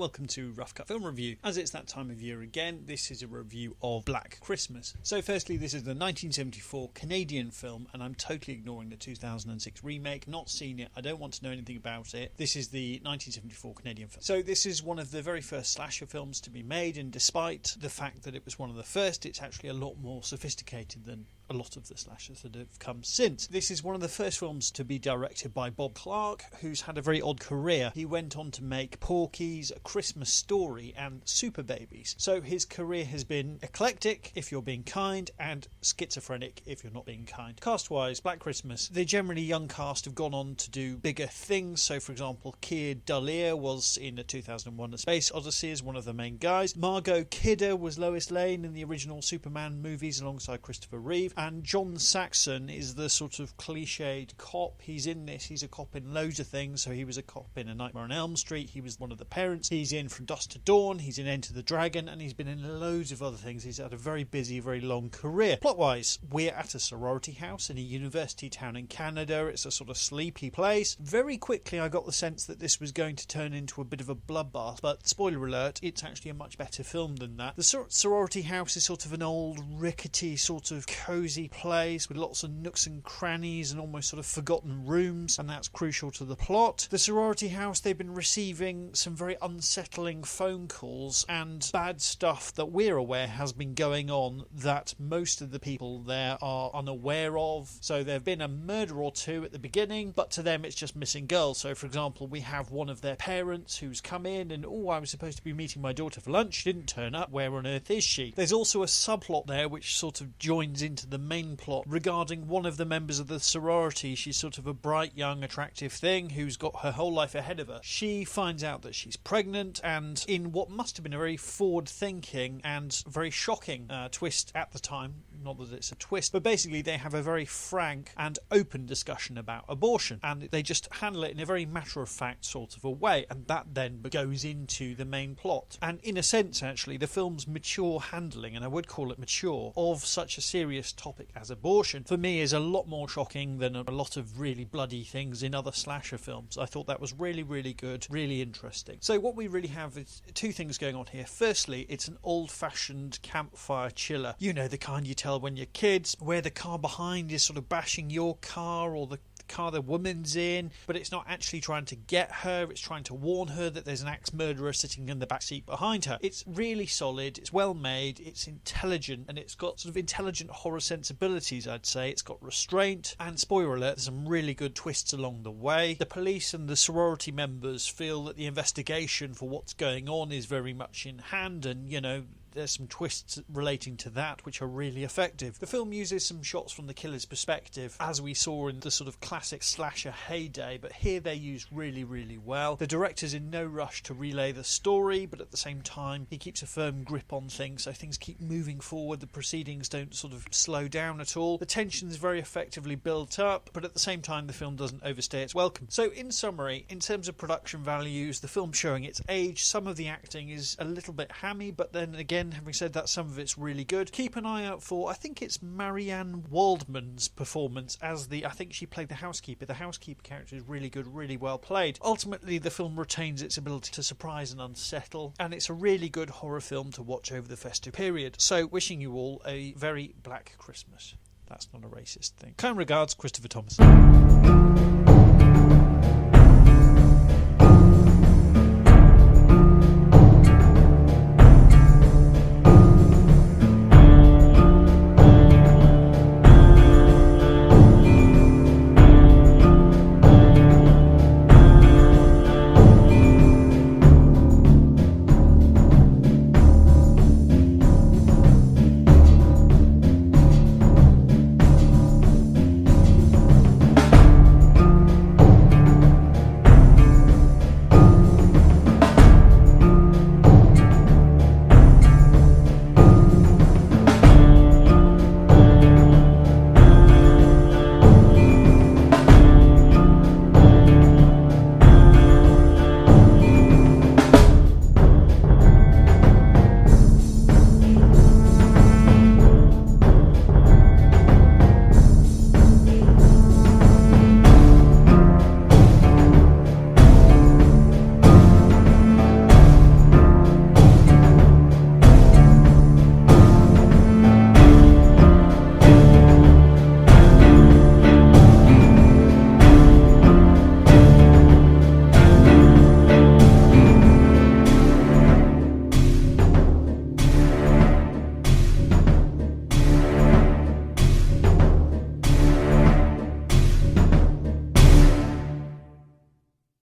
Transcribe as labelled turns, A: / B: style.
A: welcome to Rough Cut Film Review. As it's that time of year again, this is a review of Black Christmas. So firstly, this is the 1974 Canadian film, and I'm totally ignoring the 2006 remake, not seen it, I don't want to know anything about it. This is the 1974 Canadian film. So this is one of the very first slasher films to be made, and despite the fact that it was one of the first, it's actually a lot more sophisticated than a lot of the slashers that have come since. This is one of the first films to be directed by Bob Clark, who's had a very odd career. He went on to make Porky's, A Christmas Story and Super Babies. So his career has been eclectic, if you're being kind, and schizophrenic, if you're not being kind. Cast-wise, Black Christmas, the generally young cast have gone on to do bigger things. So, for example, Keir Dullea was in the 2001 A Space Odyssey as one of the main guys. Margot Kidder was Lois Lane in the original Superman movies alongside Christopher Reeve. And John Saxon is the sort of cliched cop. He's in this. He's a cop in loads of things. So he was a cop in A Nightmare on Elm Street. He was one of the parents. He's in From Dusk to Dawn. He's in Enter the Dragon. And he's been in loads of other things. He's had a very busy, very long career. Plot-wise, we're at a sorority house in a university town in Canada. It's a sort of sleepy place. Very quickly, I got the sense that this was going to turn into a bit of a bloodbath. But spoiler alert, it's actually a much better film than that. The sorority house is sort of an old, rickety, sort of cozy place with lots of nooks and crannies and almost sort of forgotten rooms, and that's crucial to the plot. The sorority house, they've been receiving some very unsettling phone calls and bad stuff that we're aware has been going on that most of the people there are unaware of. So there have been a murder or two at the beginning, but to them it's just missing girls. So for example, we have one of their parents who's come in and, I was supposed to be meeting my daughter for lunch, she didn't turn up, where on earth is she? There's also a subplot there which sort of joins into the main plot regarding one of the members of the sorority. She's sort of a bright, young, attractive thing who's got her whole life ahead of her. She finds out that she's pregnant, and in what must have been a very forward-thinking and very shocking twist at the time, not that it's a twist, but basically they have a very frank and open discussion about abortion, and they just handle it in a very matter-of-fact sort of a way, and that then goes into the main plot. And in a sense, actually, the film's mature handling, and I would call it mature, of such a serious topic as abortion, for me is a lot more shocking than a lot of really bloody things in other slasher films. I thought that was really, really good, really interesting. So what we really have is two things going on here. Firstly, it's an old-fashioned campfire chiller. You know, the kind you tell when you're kids, where the car behind is sort of bashing your car or the car the woman's in, but it's not actually trying to get her, it's trying to warn her that there's an axe murderer sitting in the back seat behind her. It's really solid, it's well made, it's intelligent, and it's got sort of intelligent horror sensibilities, I'd say. It's got restraint, and spoiler alert, there's some really good twists along the way. The police and the sorority members feel that the investigation for what's going on is very much in hand, and, you know, there's some twists relating to that which are really effective. The film uses some shots from the killer's perspective, as we saw in the sort of classic slasher heyday, but here they're used really, really well. The director's in no rush to relay the story, but at the same time he keeps a firm grip on things, so things keep moving forward. The proceedings don't sort of slow down at all. The tension's very effectively built up, but at the same time the film doesn't overstay its welcome. So in summary, in terms of production values, the film's showing its age. Some of the acting is a little bit hammy, but then again, having said that, some of it's really good. Keep an eye out for, I think it's Marianne Waldman's performance as I think she played the housekeeper. The housekeeper character is really good, really well played. Ultimately, the film retains its ability to surprise and unsettle, and it's a really good horror film to watch over the festive period. So, wishing you all a very Black Christmas. That's not a racist thing. Kind regards, Christopher Thomas.